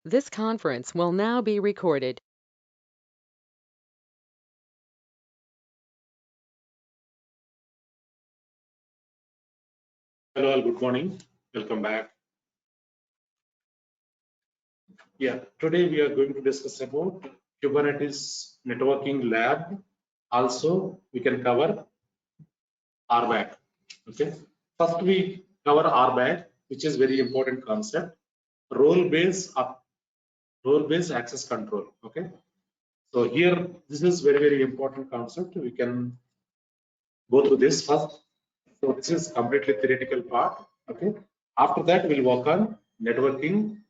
This conference will now be recorded. Hello, all. Good morning. Welcome back. Yeah, today we are going to discuss about Kubernetes networking lab. Also, we can cover RBAC. Okay. First, we cover RBAC, which is very important concept. Role-based access control. Okay. So here, this is very important concept. We can go through this first. So this is completely theoretical part. Okay. After that, we'll work on networking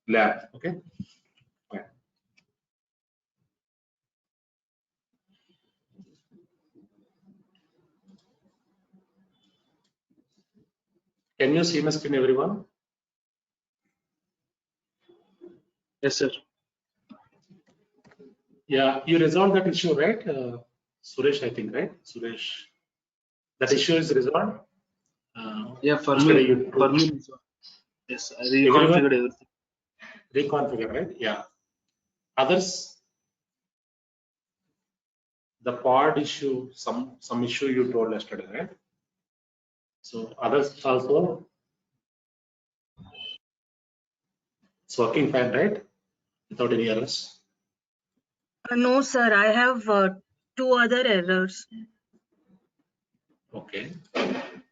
lab. Okay. Fine. Can you see my screen, everyone? Yes, sir. Yeah, you resolved that issue, right? Suresh, I think, right? Suresh, that issue is resolved. Yeah, for Yesterday me, you for told me, yes, I everyone reconfigured everything. reconfigure, right? Yeah. Others, the pod issue, some issue you told yesterday, right? So others also, it's working fine, right? Without any errors. No, sir. I have two other errors. Okay.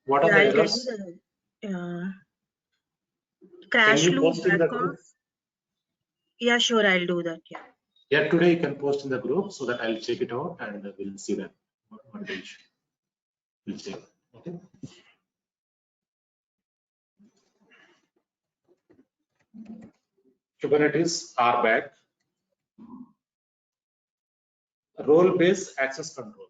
What are Yeah, the I'll tell errors? you the Can crash you loop post in the back group? off. Yeah, sure. I'll do that. Yeah. Yeah, today you can post in the group so that I'll check it out and we'll see that. What the issue? We'll check. Okay. Kubernetes RBAC, role-based access control.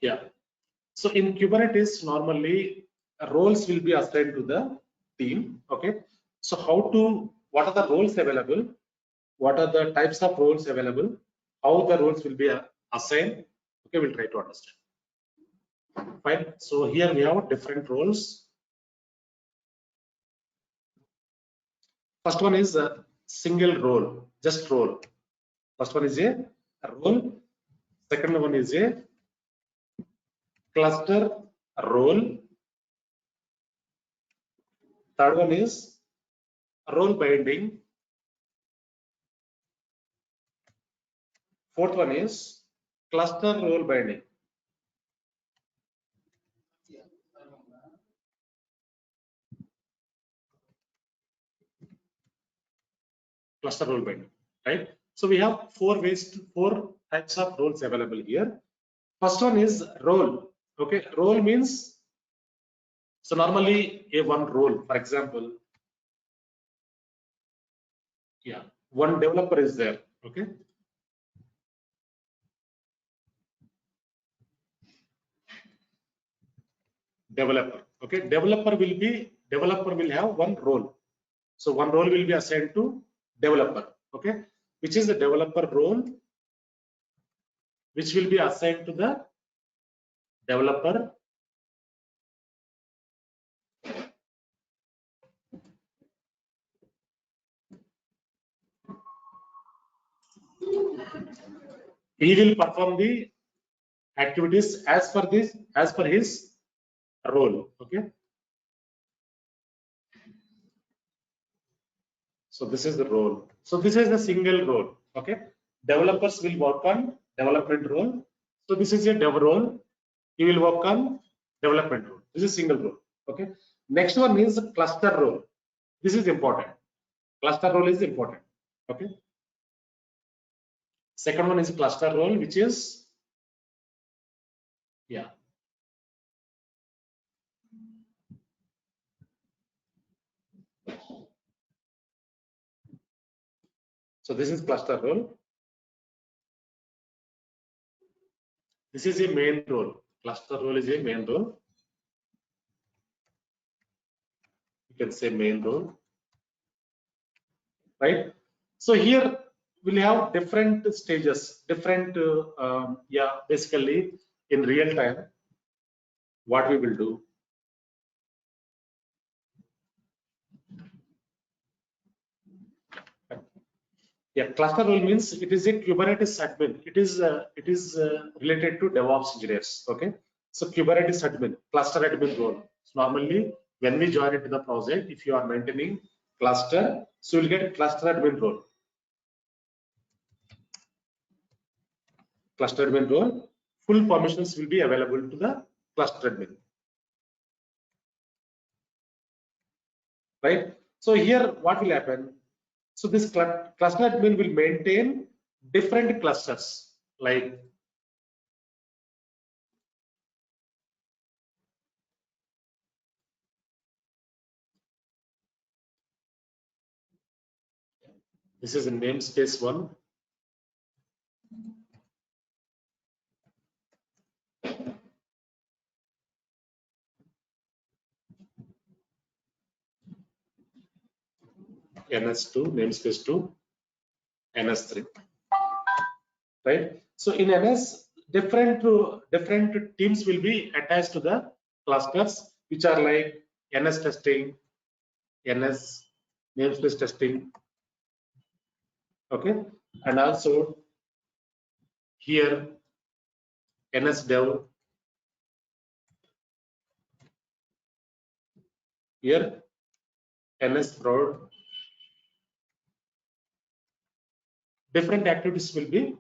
Yeah. So in Kubernetes, normally roles will be assigned to the team. Okay. So what are the roles available? What are the types of roles available? How the roles will be assigned? Okay, we'll try to understand. Fine. So here we have different roles. First one is a single role, just role. First one is a role. Second one is a cluster role. Third one is role binding. Fourth one is cluster role binding. Cluster role binding, right? So we have four types of roles available here. First one is role. Okay, role means, so normally a one role, for example, yeah, one developer is there. Okay, developer. Okay, developer will have one role. So one role will be assigned to developer. Okay, which is the developer role, which will be assigned to the developer. He will perform the activities as per his role. Okay, so this is the role. So this is the single role. Okay, developers will work on development role. So this is a dev role. He will work on development role. This is single role. Okay, next one is cluster role. This is important. Cluster role is important. Okay, second one is cluster role, which is, yeah, so this is cluster role. This is a main role. Cluster role is a main role. You can say main role, right? So here we'll have different stages, different, basically in real time, what we will do. Yeah, cluster role means it is a Kubernetes admin. It is related to DevOps engineers. Okay, so Kubernetes admin, cluster admin role. So normally, when we join into the project, if you are maintaining cluster, so you'll get cluster admin role. Cluster admin role, full permissions will be available to the cluster admin. Right. So here, what will happen? So this cluster admin will maintain different clusters, like this is a namespace one. NS2, namespace 2, NS3, right? So in NS, different teams will be attached to the clusters, which are like NS testing, NS namespace testing, okay, and also here NS dev, here NS prod. Different activities will be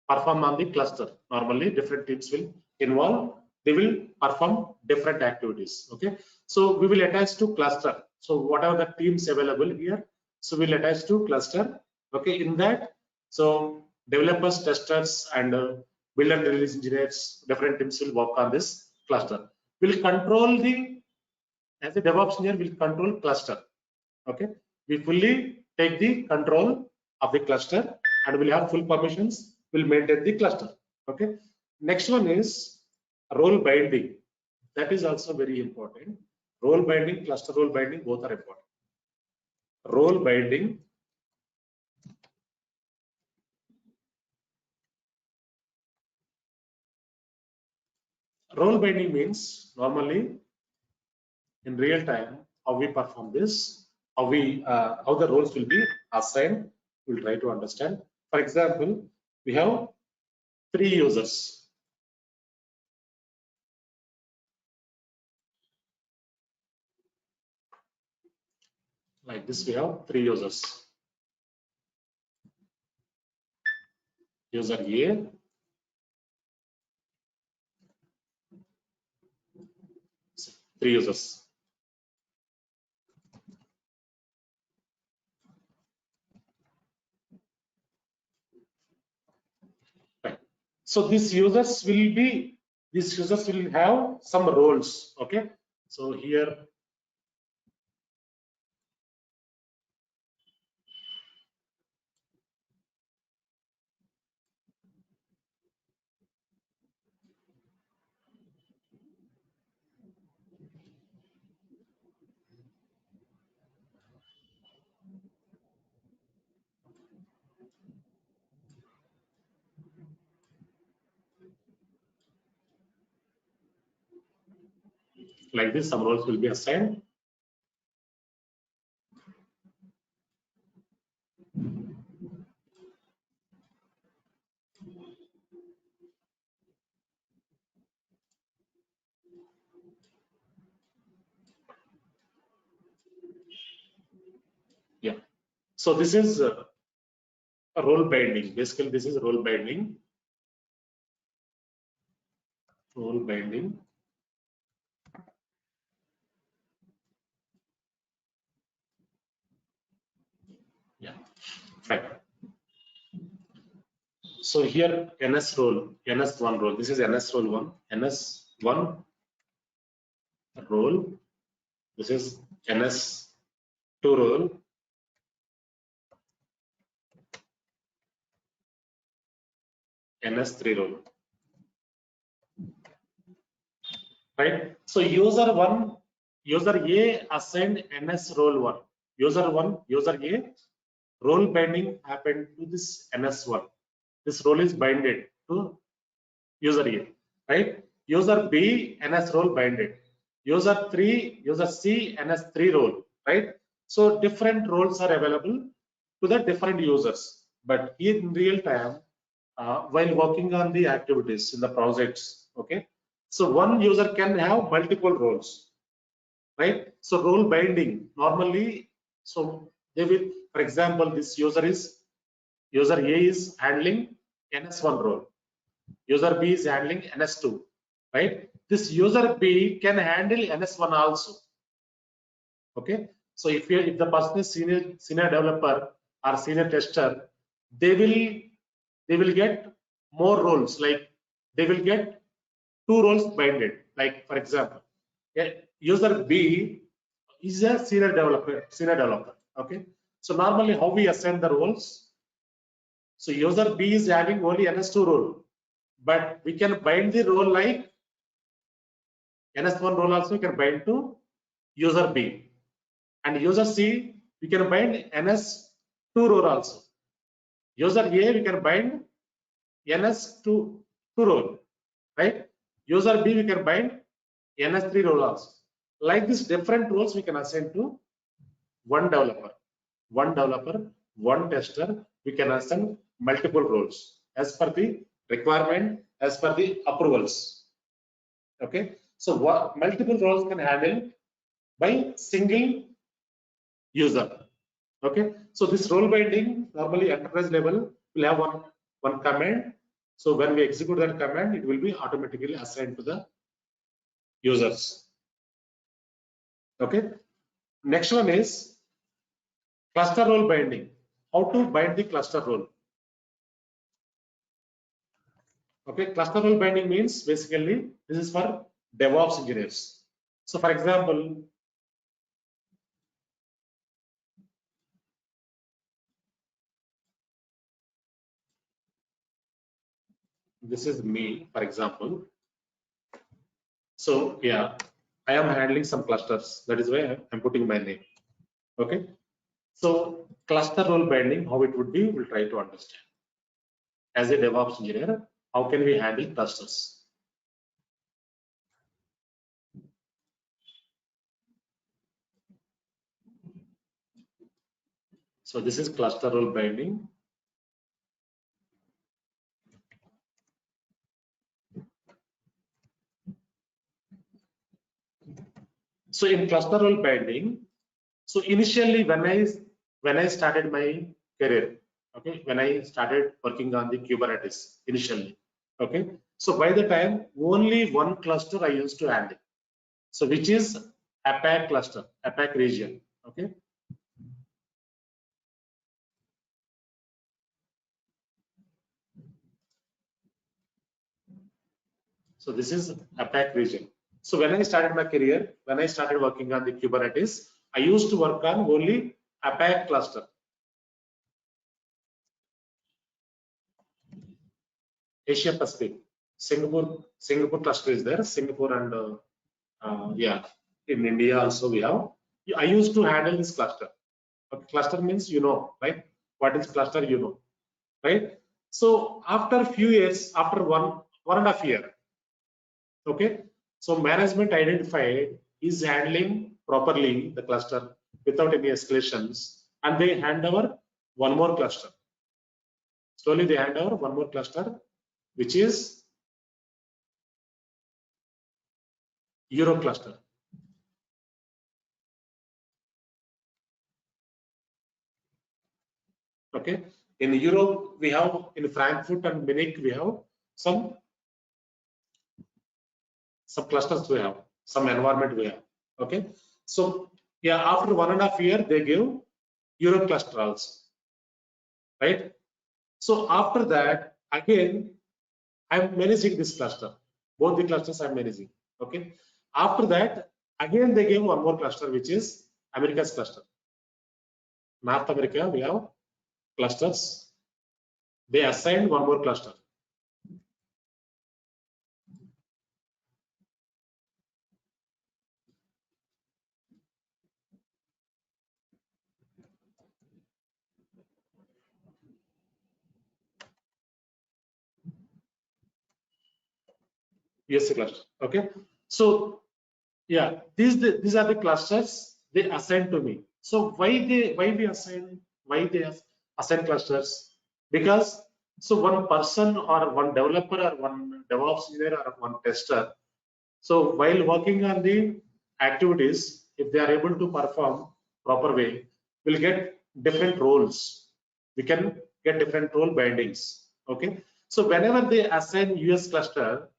performed on the cluster. Normally, different teams will involve. They will perform different activities. Okay, so we will attach to cluster. So whatever the teams available here, so we'll attach to cluster. Okay, in that, so developers, testers, and build and release engineers, different teams will work on this cluster. We'll control the, as a DevOps engineer, will control cluster. Okay, we fully take the control of the cluster and will have full permissions, will maintain the cluster. Okay, next one is role binding. That is also very important. Role binding, cluster role binding, both are important. Role binding, role binding means normally in real time how we perform this, how we how the roles will be assigned. We'll try to understand. For example, we have 3 users. Like this, we have 3 users. User A, three users. Right. So these users will have some roles. Okay. So here, like this, some roles will be assigned. Yeah. So this is a role binding. Basically, this is role binding. Role binding. Yeah. Fine. So here NS role, NS1 role. This is NS role 1. NS1 role. This is NS2 role. NS3 role. right? So user A assigned NS role 1. User A role binding happened to this NS1. This role is binded to user A, right? User B NS role binded. User C NS3 role, right? So different roles are available to the different users. But in real time, while working on the activities in the projects, okay, so one user can have multiple roles, right? So role binding normally, so they will, for example, this user A is handling NS1 role, user B is handling NS2, right? This user B can handle NS1 also, okay? So if the person is senior developer or senior tester, they will get more roles, like they will get 2 roles binded. Like for example, user B is a senior developer, okay? So normally how we assign the roles? So user B is having only NS2 role, but we can bind the role like NS1 role also we can bind to user B, and user C we can bind NS2 role also. User A we can bind NS2 role, right? User B we can bind NS3 role also. Like this, different roles we can assign to one developer, one tester. We can assign multiple roles as per the requirement, as per the approvals. Okay, so what multiple roles can handle by single user. Okay, so this role binding normally enterprise level will have one command. So when we execute that command, it will be automatically assigned to the users. Okay, next one is cluster role binding. How to bind the cluster role? Okay, cluster role binding means basically this is for DevOps engineers. So for example, this is me, for example. So yeah, I am handling some clusters. That is why I'm putting my name. Okay. So cluster role binding, how it would be, we'll try to understand. As a DevOps engineer, how can we handle clusters? So this is cluster role binding. So in cluster role binding, so initially when I started my career, okay, when I started working on the Kubernetes initially, okay, so by the time only one cluster I used to handle, so which is APAC cluster, APAC region, okay. So this is APAC region. So when I started my career, when I started working on the Kubernetes, I used to work on only APAC cluster. Asia Pacific, Singapore cluster is there. Singapore and yeah, in India also we have. I used to handle this cluster. Okay, cluster means you know, right? What is cluster? You know, right? So after a few years, after one and a half year, okay. So management identified is handling properly the cluster without any escalations, and they hand over one more cluster. Slowly they hand over one more cluster, which is Europe cluster. Okay, in Europe we have, in Frankfurt and Munich we have some clusters, we have some environment we have. Okay, so yeah, after 1.5 years they give Europe cluster also, right? So after that again I'm managing this cluster, both the clusters I'm managing. Okay, after that again they gave one more cluster, which is America's cluster. North America we have clusters, they assigned one more cluster. USC cluster. Okay. So yeah, these are the clusters they assign to me. So why they assign clusters? Because so one person or one developer or one DevOps engineer or one tester, so while working on the activities, if they are able to perform proper way, we'll get different roles. We can get different role bindings. Okay. So whenever they assign US cluster,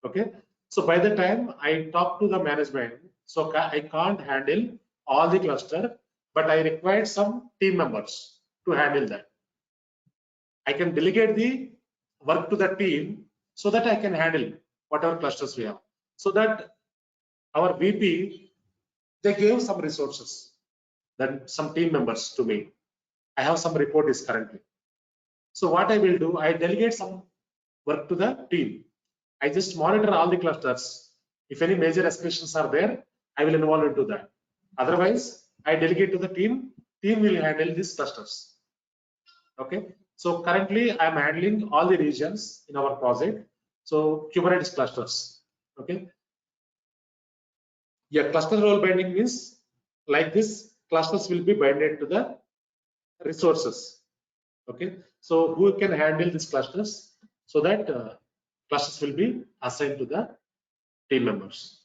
okay, so by the time I talk to the management, so I can't handle all the cluster, but I require some team members to handle that. I can delegate the work to the team so that I can handle whatever clusters we have. So that our VP, they gave some resources, then some team members to me. I have some reports currently. So what I will do, I delegate some work to the team. I just monitor all the clusters. If any major escalations are there, I will involve into that. Otherwise, I delegate to the team. Team will handle these clusters. Okay. So currently, I am handling all the regions in our project. So Kubernetes clusters. Okay. Yeah, cluster role binding means like this. Clusters will be binded to the resources. Okay. So who can handle these clusters so that clusters will be assigned to the team members.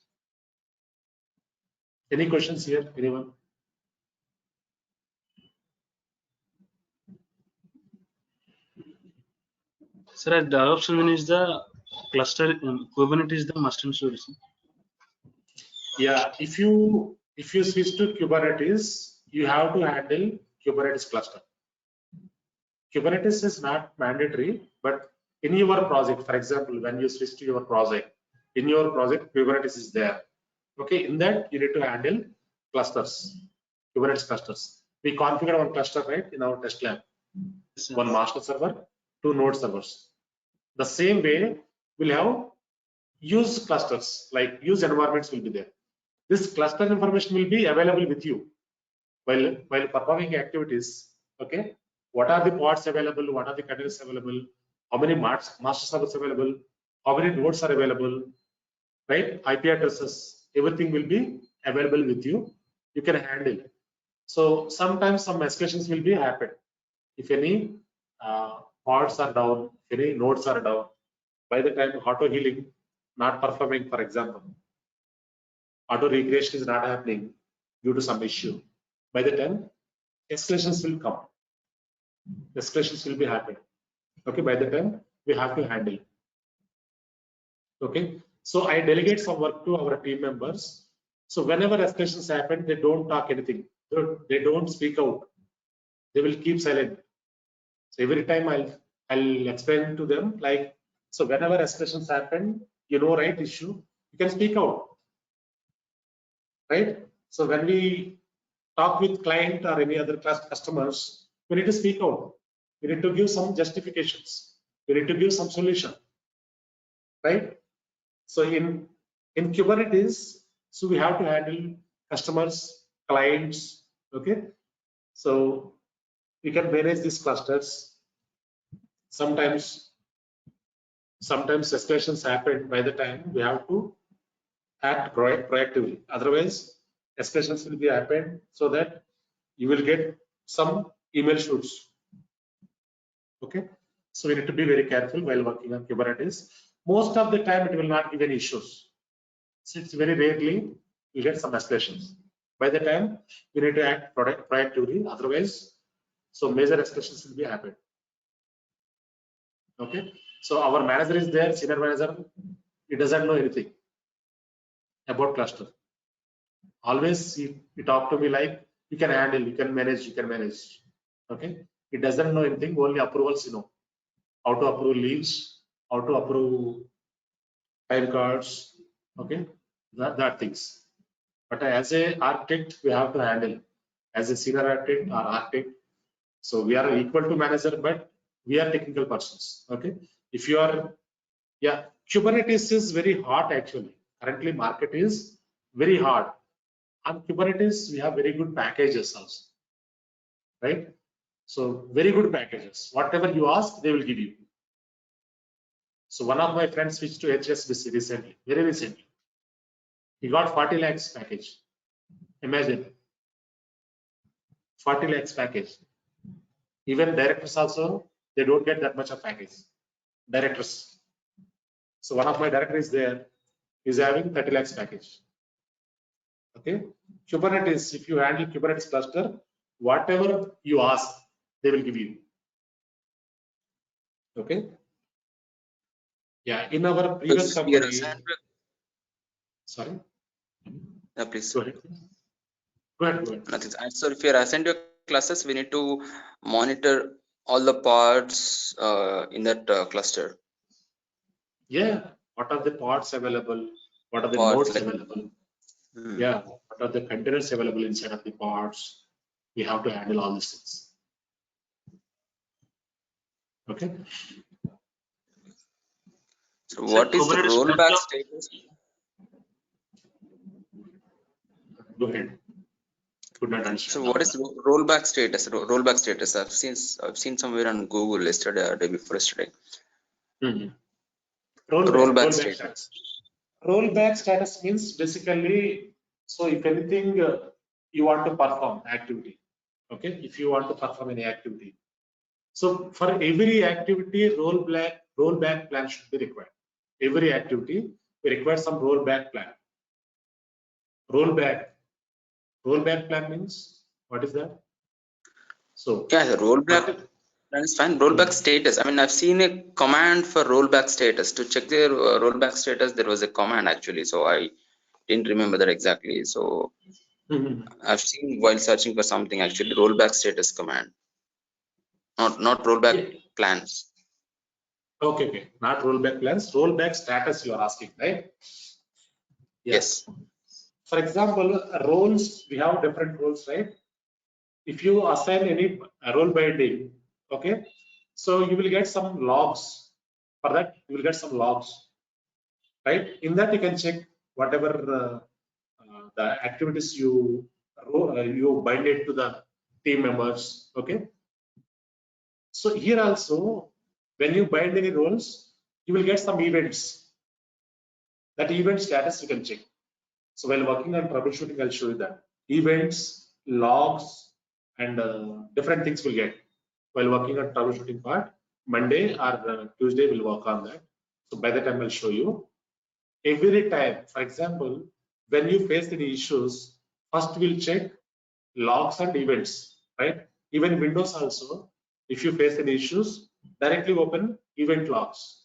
Any questions here, anyone? Sir, at the adoption when is the cluster Kubernetes is the must install. Yeah, if you switch to Kubernetes, you have to handle Kubernetes cluster. Kubernetes is not mandatory, but in your project, for example, when you switch to your project, in your project, Kubernetes is there. Okay, in that you need to handle clusters, Kubernetes clusters. We configure one cluster, right, in our test lab. One master server, 2 node servers. The same way we'll have use clusters, like use environments will be there. This cluster information will be available with you while performing activities. Okay, what are the pods available? What are the containers available? How many master servers available? How many nodes are available? Right, IP addresses, everything will be available with you. You can handle it. So sometimes some escalations will be happen. If any pods are down, if any nodes are down, by the time auto healing not performing, for example, auto recreation is not happening due to some issue, by the time escalations will come, escalations will be happening. Okay, by the time we have to handle. Okay, so I delegate some work to our team members. So whenever escalations happen, they don't talk anything. They don't speak out. They will keep silent. So every time I'll explain to them, like, so whenever escalations happen, you know, right, issue, you can speak out, right? So when we talk with client or any other customers, we need to speak out. We need to give some justifications. We need to give some solution, right? So in Kubernetes, so we have to handle customers, clients. Okay, so we can manage these clusters. Sometimes escalations happen. By the time we have to act proactively. Otherwise, escalations will be happen so that you will get some email shoots. Okay, so we need to be very careful while working on Kubernetes. Most of the time, it will not give any issues. So it's very rarely you get some escalations. By the time we need to act proactively, otherwise, so major escalations will be happening. Okay, so our manager is there, senior manager, he doesn't know anything about cluster. Always he talk to me like, you can handle, you can manage. Okay, he doesn't know anything, only approvals, you know, how to approve leaves, how to approve time cards. Okay, that things. But as a architect, we have to handle as a senior architect or architect. So we are equal to manager, but we are technical persons. Okay, if you are, yeah, Kubernetes is very hot actually. Currently, market is very hard. On Kubernetes, we have very good packages also, right? So very good packages. Whatever you ask, they will give you. So one of my friends switched to HSBC recently, very recently. He got 40 lakhs package. Imagine 40 lakhs package. Even directors also, they don't get that much of package. Directors. So one of my directors is there, is having 30 lakhs package. Okay. Kubernetes, if you handle Kubernetes cluster, whatever you ask, they will give you. Okay. Yeah, in our previous company. Sorry. Yeah, please. Go ahead. Go ahead. Nothing. So if you're assigned your classes, we need to monitor all the pods in that cluster. Yeah. What are the pods available? What are the Pods, nodes like, available? Yeah. What are the containers available inside of the pods? We have to handle all these things. Okay. So what is the Kubernetes rollback cluster? status? Go ahead. Could not understand. So what is rollback status? Rollback status. I've seen somewhere on Google yesterday or day before yesterday. Rollback status. Rollback status means basically, so if anything you want to perform activity, okay, if you want to perform any activity, so for every activity rollback plan should be required. Every activity we require some rollback plan. Rollback plan means what is that? So yeah, the rollback plan is fine. Rollback status. I mean, I've seen a command for rollback status. To check their rollback status, there was a command actually. So I didn't remember that exactly. So I've seen while searching for something actually rollback status command, not rollback plans. Okay, not rollback plans, rollback status you are asking, right? Yes. For example, roles, we have different roles, right? If you assign any role binding, okay, so you will get some logs. For that, you will get some logs, right? In that, you can check whatever the activities you bind it to the team members, okay? So here also, when you bind any roles, you will get some events. That event status you can check. So while working on troubleshooting, I'll show you that. Events, logs, and different things will get. While working on troubleshooting part, Monday or Tuesday we'll work on that. So by the time I'll show you. Every time, for example, when you face any issues, first we'll check logs and events, right? Even Windows also, if you face any issues, directly open event logs,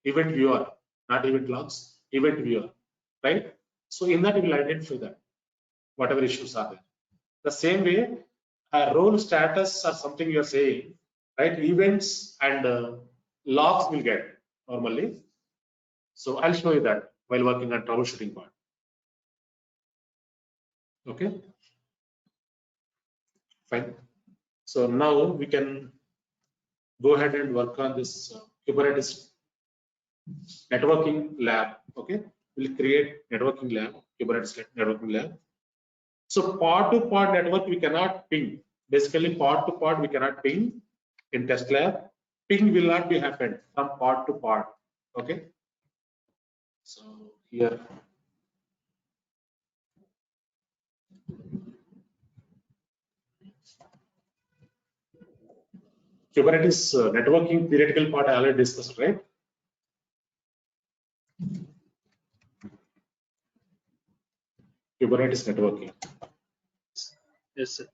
event viewer, not event logs, event viewer, right? So in that, you will identify that whatever issues are there. The same way, a role status or something you are saying, right? Events and logs will get normally. So I'll show you that while working on troubleshooting part. Okay, fine. So now we can go ahead and work on this Kubernetes networking lab. Okay, we'll create networking lab, Kubernetes networking lab. So pod to pod network we cannot ping. Basically, pod to pod we cannot ping in test lab. Ping will not be happened from pod to pod. Okay. So here. Kubernetes networking theoretical part I already discussed, right? Kubernetes networking. Yes, sir.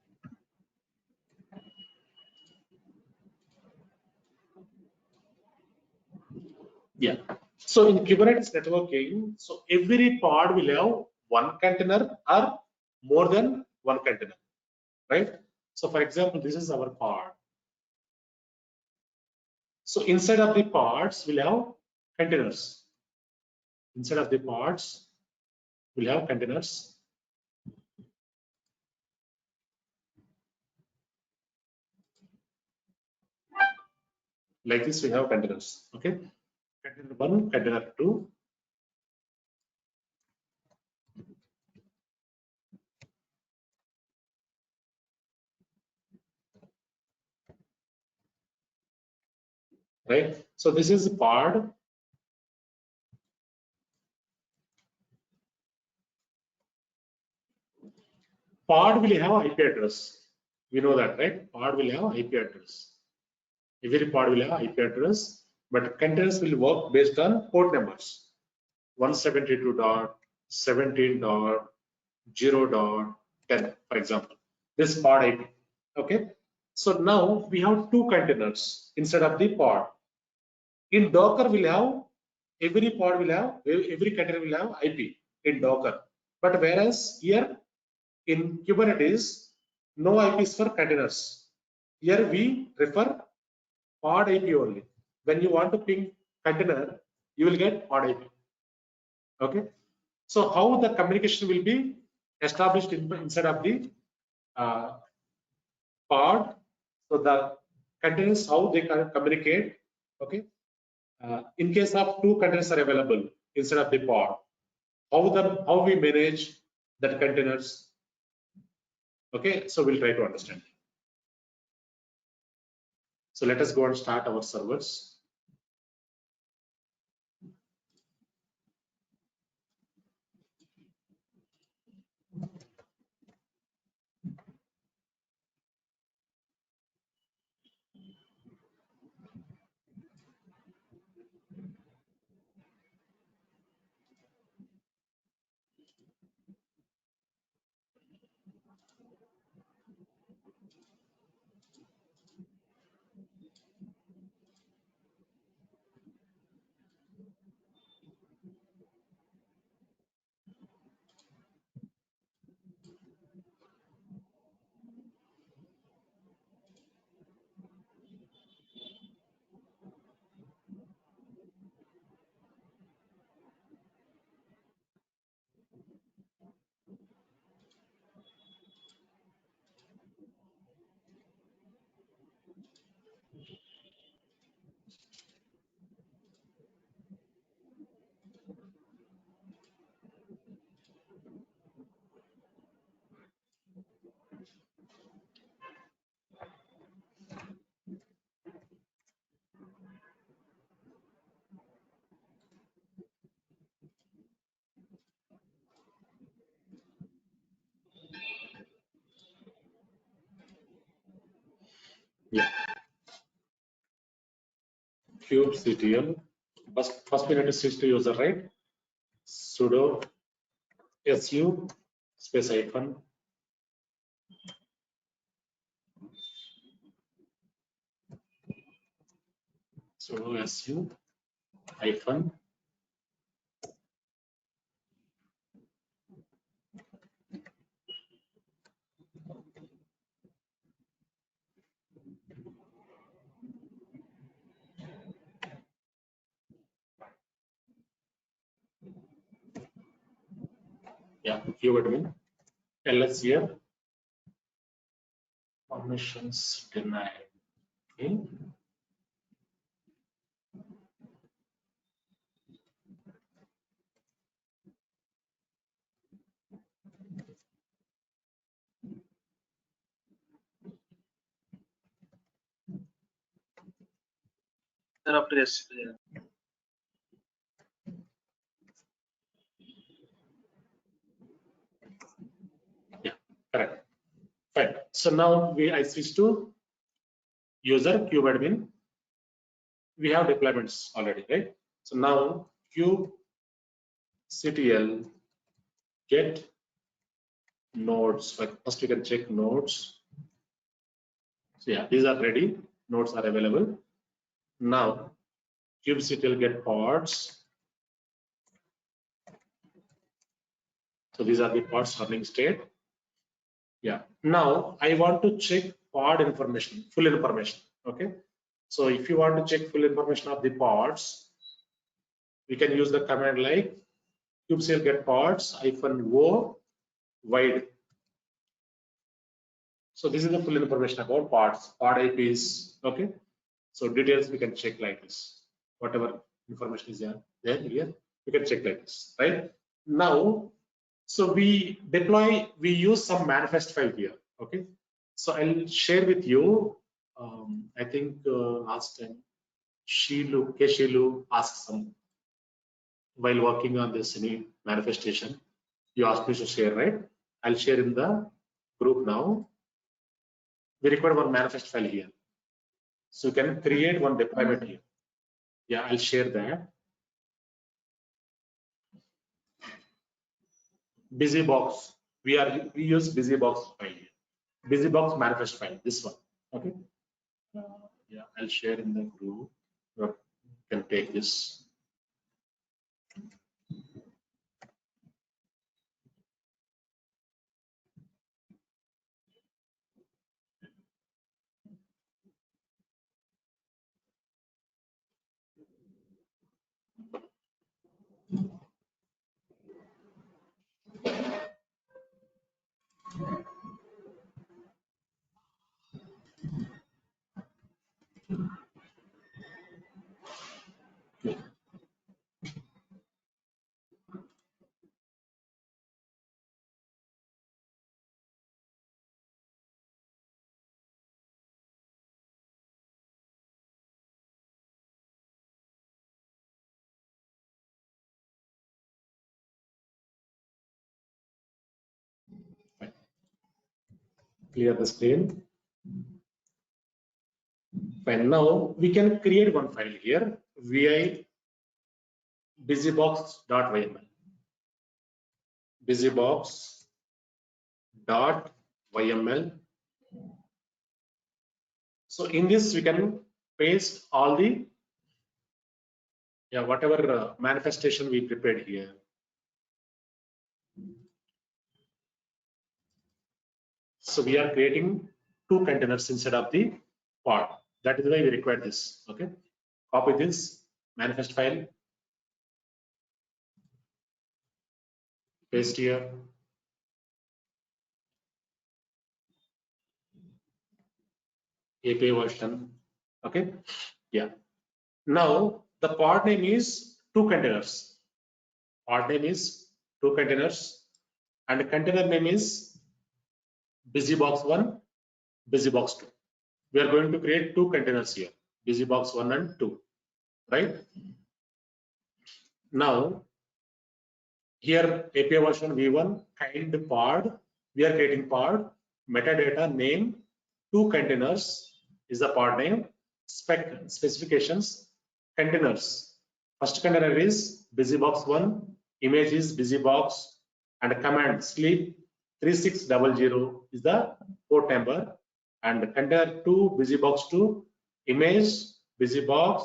Yeah. So in Kubernetes networking, so every pod will have one container or more than one container, right? So for example, this is our pod. So inside of the pods, we'll have containers. Inside of the pods, we'll have containers. Like this, we have containers. Okay. Container 1, container 2. right? So this is pod. Pod will have IP address. We know that, right? Pod will have IP address. Every pod will have IP address, but containers will work based on port numbers. 172.17.0.10, for example. This pod IP. Okay. So now we have two containers instead of the pod. In Docker, we'll have every pod will have every container will have IP in Docker. But whereas here in Kubernetes, no IPs for containers. Here we refer pod IP only. When you want to ping container, you will get pod IP. Okay. So how the communication will be established inside of the pod? So the containers, how they can communicate. Okay. In case of two containers are available instead of the pod, how we manage that containers. Okay, so we'll try to understand. So let us go and start our servers. Yeah. kubectl. First we need to switch to user, right? Sudo su space hyphen sudo su hyphen kubeadmin ls here permissions denied. Okay. After yes, Yeah, correct. Fine. So now I switch to user kubeadmin. We have deployments already, right? So now kubectl get nodes. First we can check nodes. So yeah, these are ready. Nodes are available. Now kubectl get pods. So these are the pods running state. Yeah. Now I want to check pod information, full information. Okay. So if you want to check full information of the pods, we can use the command like kubectl get pods -o wide. So this is the full information about pods, pod IPs. Okay. So details we can check like this. Whatever information is there here, we can check like this, right? Now, so we use some manifest file here. Okay. So I'll share with you. I think last time Shilu asks some while working on this any manifestation. You asked me to share, right? I'll share in the group now. We require one manifest file here. So you can create one deployment here. Yeah, I'll share that. BusyBox. We use BusyBox file here. BusyBox manifest file. This one. Okay. Yeah, I'll share in the group. You can take this. Clear the screen. Fine. Now we can create one file here. Vi busybox.yml. Busybox.yml. So in this we can paste all the whatever manifestation we prepared here. So we are creating two containers instead of the pod. That is why we require this. Okay. Copy this manifest file. Paste here. API version. Okay. Yeah. Now the pod name is two containers. Pod name is two containers, and the container name is BusyBox1, BusyBox2. We are going to create two containers here, BusyBox1 and 2, right? Now here API version v1 kind pod, we are creating pod, metadata name, two containers is the pod name, specifications, containers. First container is BusyBox1, image is BusyBox, and command sleep 3600 is the port number, and container 2 BusyBox2, image BusyBox,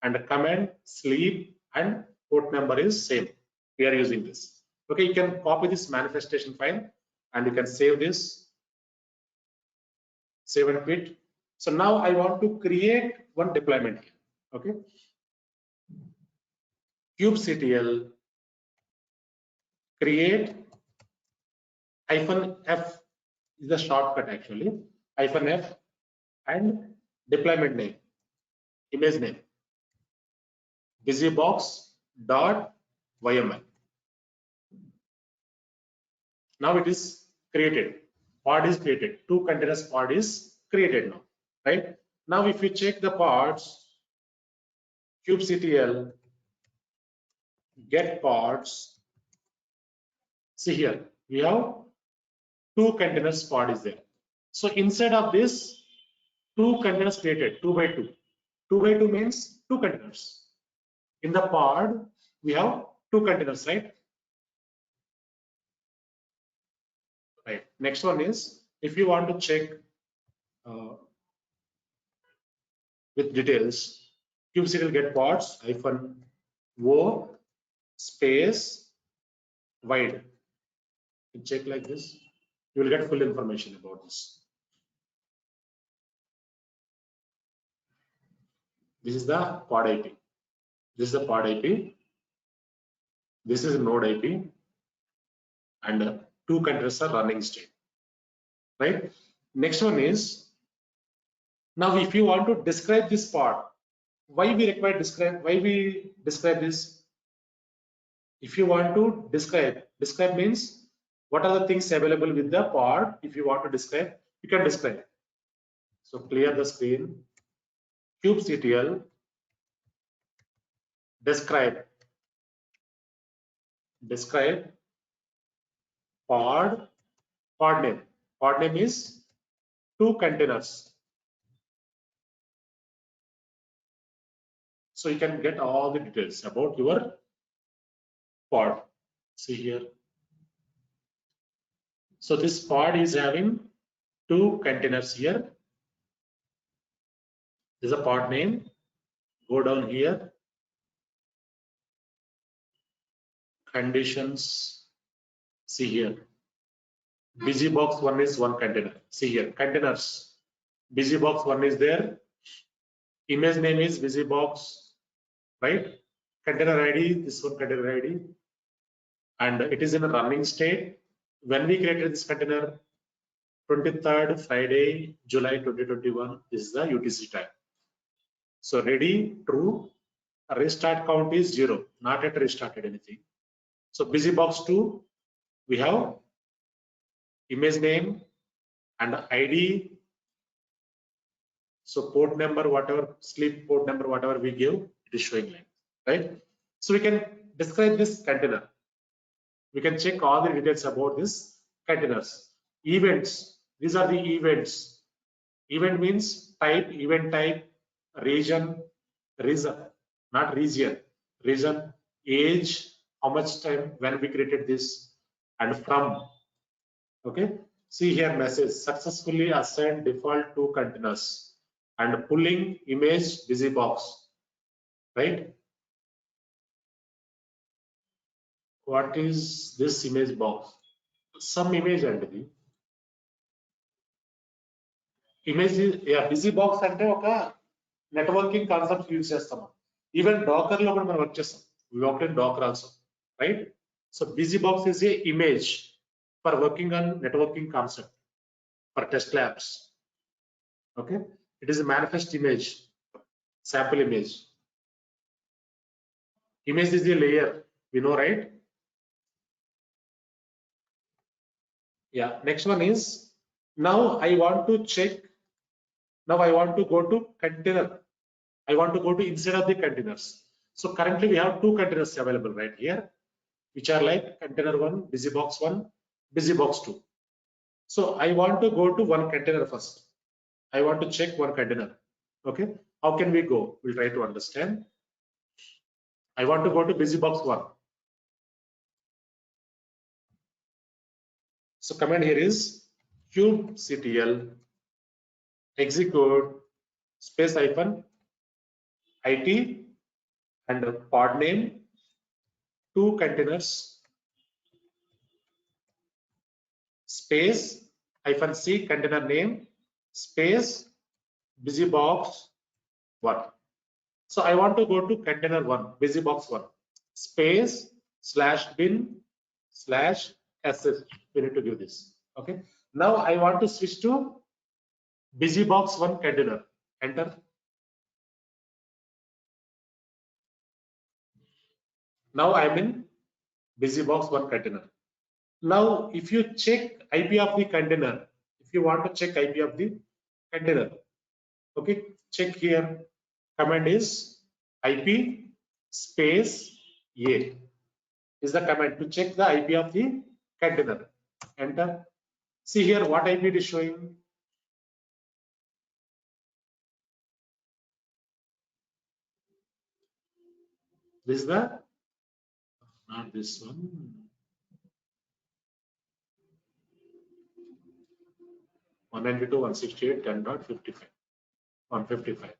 and command sleep and port number is same. We are using this. Okay, you can copy this manifestation file and you can save this, save and quit. So now I want to create one deployment here. Okay, kubectl create -f is the shortcut actually, -f and deployment name, image name, busybox.yml. Now it is created, pod is created, two containers pod is created now, right? Now if we check the pods, kubectl get pods, see here we have two containers pod is there. So inside of this, two containers created, 2 by 2. 2 by 2 means two containers. In the pod, we have two containers, right? Right. Next one is, if you want to check with details, kubectl get pods -o space wide. You check like this, you will get full information about this. This is the pod IP. This is the pod IP. This is node IP, and two containers are running state. Right. Next one is, now if you want to describe this pod, why we require describe? Why we describe this? If you want to describe means what are the things available with the pod. If you want to describe, you can describe. So clear the screen. Kubectl describe pod name. Pod name is 2 containers. So you can get all the details about your pod. See here. So this pod is having 2 containers here. This is a pod name. Go down here. Conditions. See here. BusyBox 1 is 1 container. See here. Containers. BusyBox 1 is there. Image name is BusyBox. Right? Container ID. This one container ID. And it is in a running state. When we created this container, 23rd Friday, July 2021, this is the UTC time. So ready, true, restart count is 0, not yet restarted anything. So BusyBox 2, we have image name and ID. So port number, whatever, sleep port number, whatever we give, it is showing like, right? So we can describe this container. We can check all the details about this containers. Events, these are the events. Event means type, event type, region, not region, region, age, how much time, when we created this, and from. Okay, see here message, successfully assigned default 2 containers and pulling image BusyBox, right? What is this image box? Some image and the image is, yeah, BusyBox అంటే ఒక networking concept use చేస్తాము. Even Dakar లో కూడా మనం work చేస్తాం. We worked in Docker also, right? So BusyBox is a image for working on networking concept for test labs. Okay, it is a manifest image, sample image. Image is a layer, we know, right? Yeah, next one is, now I want to check, now I want to go to container. I want to go to inside of the containers. So currently we have 2 containers available right here, which are like container 1, BusyBox 1, BusyBox 2. So I want to go to one container first. I want to check one container. Okay, how can we go? We'll try to understand. I want to go to BusyBox 1. So command here is kubectl execute space hyphen IT and pod name 2 containers space hyphen C container name space BusyBox 1. So I want to go to container 1, BusyBox 1 space /bin/ss. We need to give this. Okay, now I want to switch to BusyBox 1 container. Enter. Now I'm in BusyBox 1 container. Now if you check IP of the container, if you want to check IP of the container, okay, check here. Command is IP space A is the command to check the IP of the container. Enter. See here what IP it is showing. This is the, not this one. One 192.168.10.55 155.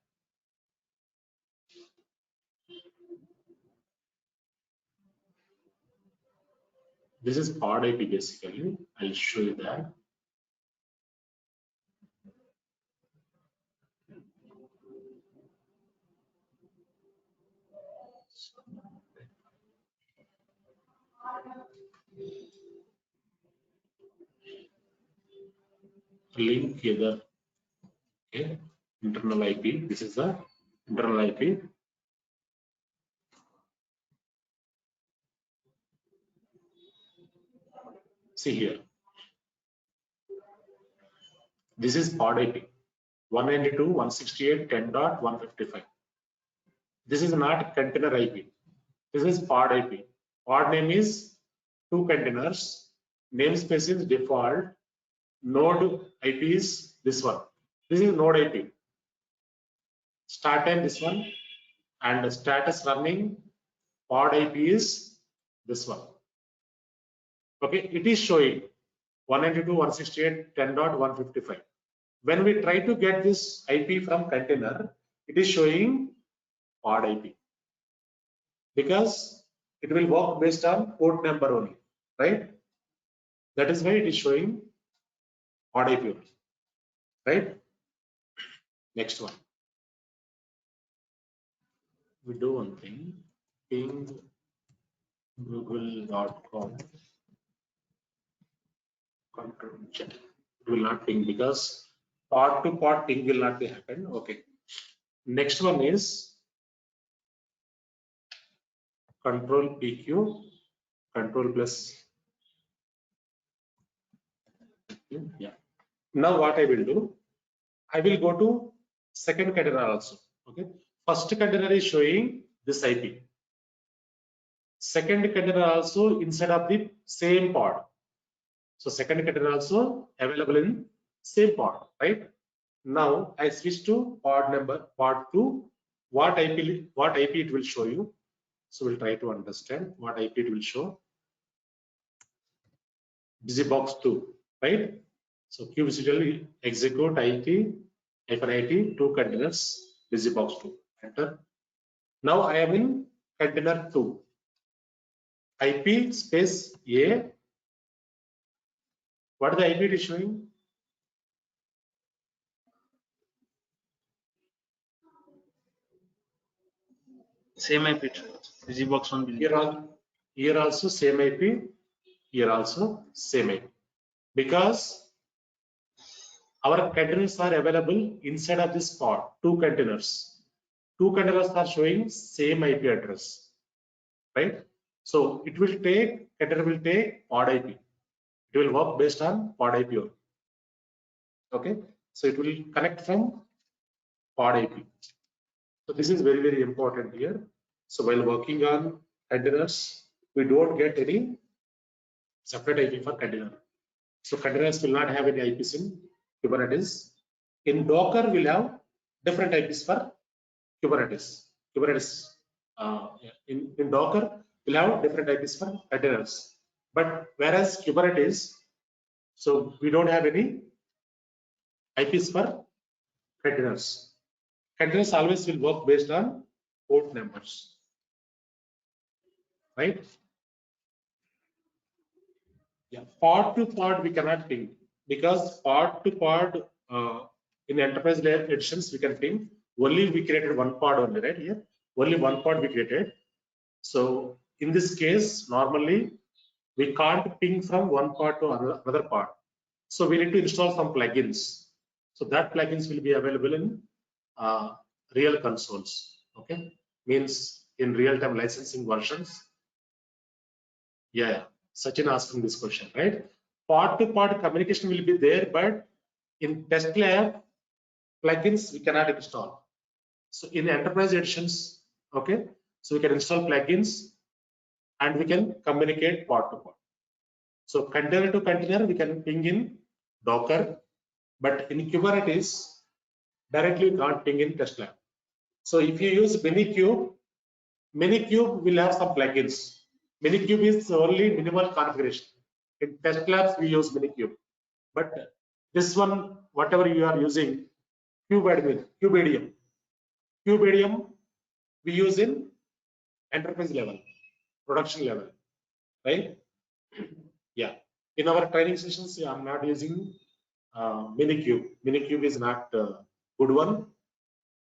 This is pod IP basically. I'll show you that. Link here. Okay, internal IP. This is the internal IP. See here. This is pod IP 192.168.10.155. This is not container IP. This is pod IP. Pod name is 2 containers. Namespace is default. Node IP is this one. This is node IP. Start time this one, and status running pod IP is this one. Okay, it is showing 192.168.10.155. When we try to get this IP from container, it is showing pod IP because it will work based on port number only, right? That is why it is showing pod IP only, right? Next one. We do one thing, ping google.com. It will not ping because pod to pod ping will not be happen. Okay. Next one is control PQ, control plus. Yeah. Now what I will do, I will go to second container also. Okay. First container is showing this IP. Second container also inside of the same pod. So second container also available in same pod, right? Now I switch to pod number, pod 2. What IP it will show you? So we'll try to understand what IP it will show. BusyBox 2, right? So kubectl execute IT 2 containers BusyBox 2. Enter. Now I am in container 2. IP space A. What is the IP it is showing? Same IP. BusyBox 1 will. Here also same IP. Here also same IP. Because our containers are available inside of this pod. 2 containers. 2 containers are showing same IP address, right? So it will take, container will take pod IP. It will work based on pod IP only. Okay, so it will connect from pod IP. So this is very, very important here. So while working on containers, we don't get any separate IP for container. So containers will not have any IPs in Kubernetes. In Docker, we'll have different IPs for Kubernetes. In Docker, we'll have different IPs for containers. But whereas Kubernetes, so we don't have any IPs for containers. Containers always will work based on port numbers, right? Yeah, pod to pod we cannot ping because pod to pod in enterprise layer editions we can ping. Only we created one pod only, right? Here, only one pod we created. So in this case, normally we can't ping from one pod to another pod. So we need to install some plugins. So that plugins will be available in real consoles. Okay, means in real-time licensing versions. Yeah, Sachin asking this question, right? Pod to pod communication will be there, but in test lab plugins we cannot install. So in enterprise editions, okay, so we can install plugins and we can communicate pod to pod. So container to container we can ping in Docker, but in Kubernetes directly we can't ping in test lab. So if you use Minikube will have some plugins. Minikube is only minimal configuration. In test labs we use Minikube, but this one, whatever you are using, KubeADM we use in enterprise level, production level, right? Yeah, in our training sessions, I'm not using Minikube. Minikube is not a good one.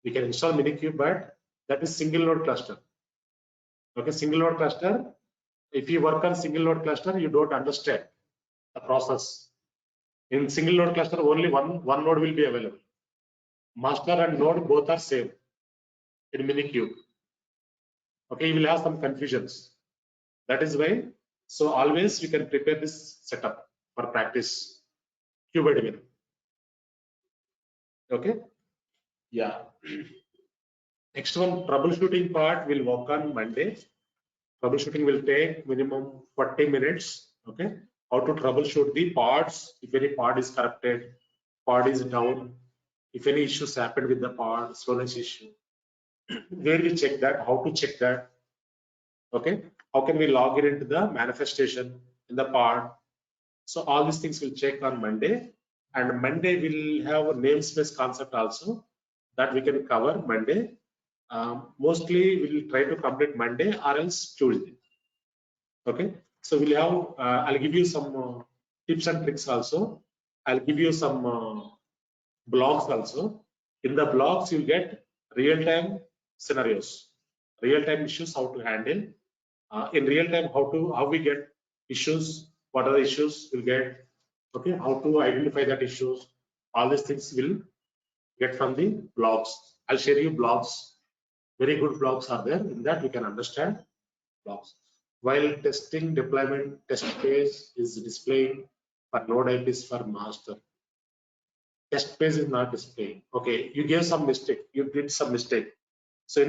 We can install Minikube, but that is single node cluster. Okay, single node cluster. If you work on single node cluster, you don't understand the process. In single node cluster, only one node will be available. Master and node both are same in Minikube. Okay, you will have some confusions. That is why. So always we can prepare this setup for practice. KubeADM. Okay. Yeah. Next one, troubleshooting part will work on Monday. Troubleshooting will take minimum 40 minutes. Okay. How to troubleshoot the pods? If any pod is corrupted, pod is down, if any issues happen with the pod, slowness issue, where we check that, how to check that. Okay. How can we log it into the manifestation in the pod? So all these things will check on Monday, and Monday we'll have a namespace concept also that we can cover Monday. Mostly we'll try to complete Monday or else Tuesday. Okay, so we'll have I'll give you some tips and tricks also. I'll give you some blogs also. In the blogs you get real-time scenarios, real-time issues, how to handle in real time, how we get issues, what are the issues we'll get, okay, how to identify that issues. All these things will get from the blogs. I'll share you blogs. Very good blogs are there. In that we can understand blogs. While testing deployment, test phase is displaying for node IPs for master. Test phase is not displaying. Okay, you gave some mistake. You did some mistake. So you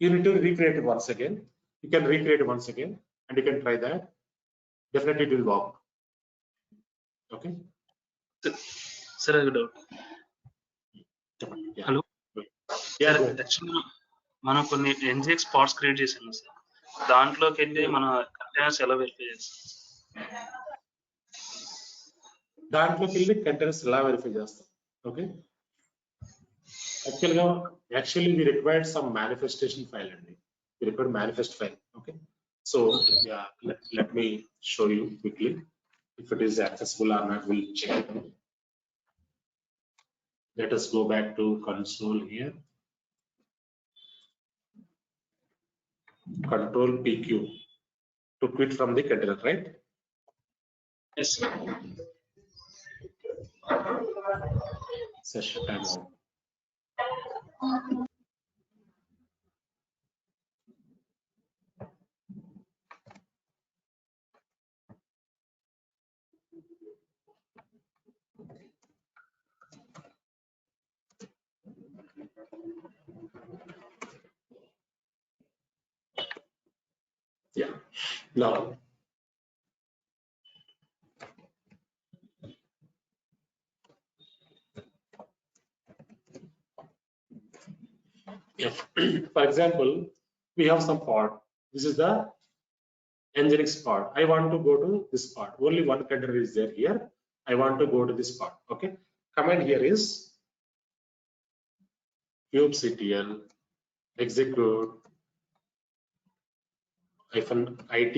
need to recreate it once again. You can recreate it once again, and you can try that. Definitely it will work. Okay. Sir, I have a doubt. Yeah. Hello. Yeah. Sir, actually మనం కొన్ని NGX pods create చేసాము sir. దాంట్లోకి వెళ్ళి మన containers ఎలా verify చేస్తాం? దాంట్లోకి వెళ్ళి కంటైనర్స్ ఎలా వెరిఫై చేస్తాం? Okay. Actually we required some manifestation file అండి. We required manifest file. Okay. So yeah, let me show you quickly if it is accessible or not. We'll check it out. Let us go back to console here. Control PQ to quit from the container, right? Yes, sir. Session timeout. Yeah. Now if for example we have some pod, this is the Nginx pod. I want to go to this pod. Only one container is there here. I want to go to this pod. Okay. Command here is kubectl execute -it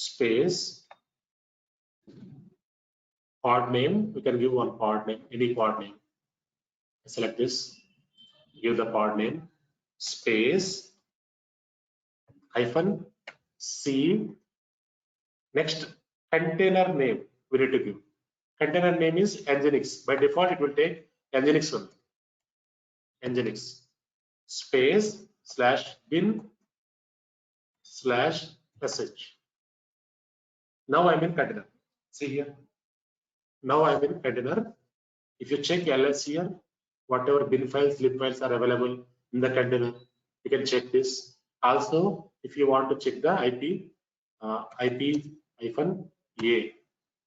space pod name. We can give one pod name, any pod name. Select this, give the pod name space -c. Next, container name we need to give. Container name is Nginx. By default it will take Nginx one. Nginx space /bin/sh. Now I'm in container. See here. Now I'm in container. If you check ls here, whatever bin files, lib files are available in the container, you can check this. Also, if you want to check the IP-A,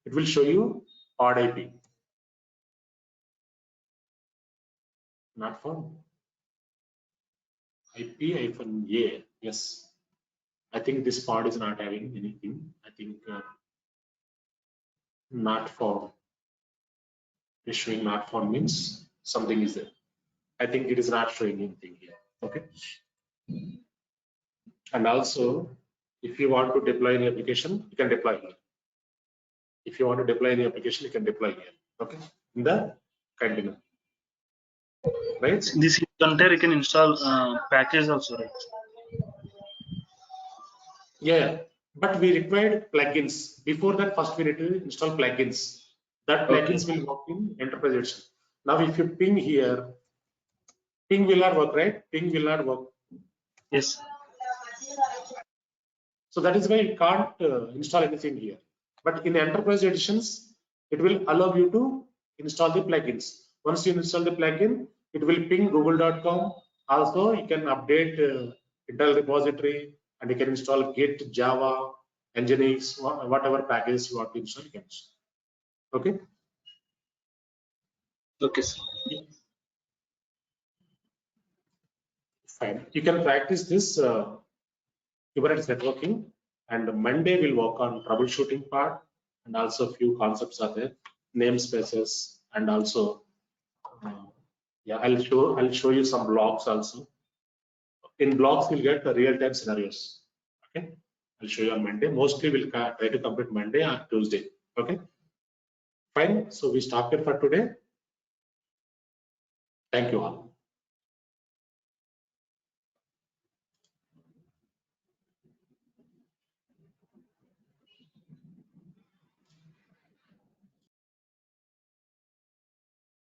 it will show you pod IP. Not found. IP-A. Yes. I think this pod is not having anything. I think not found. Is showing not found means something is there. I think it is not showing anything here. Okay. And also, if you want to deploy any application, you can deploy here. If you want to deploy any application, you can deploy here. Okay. In the container. Right. This container you can install package also, right? Yeah, but we required plugins. Before that, first we need to install plugins. That plugins will work in enterprise edition. Now, if you ping here, ping will not work, right? Ping will not work. Yes. So that is why you can't install anything here. But in enterprise editions, it will allow you to install the plugins. Once you install the plugin, it will ping google.com. Also, you can update internal repository, and you can install Git, Java, Nginx, whatever packages you want to install, you can install. Okay. Okay, sir. Fine. You can practice this Kubernetes networking, and Monday we'll work on troubleshooting part, and also a few concepts are there, namespaces, and also yeah, I'll show you some blocks also. In blocks we'll get the real-time scenarios. Okay, I'll show you on Monday. Mostly we'll try to complete Monday or Tuesday. Okay, fine. So we stop here for today. Thank you all.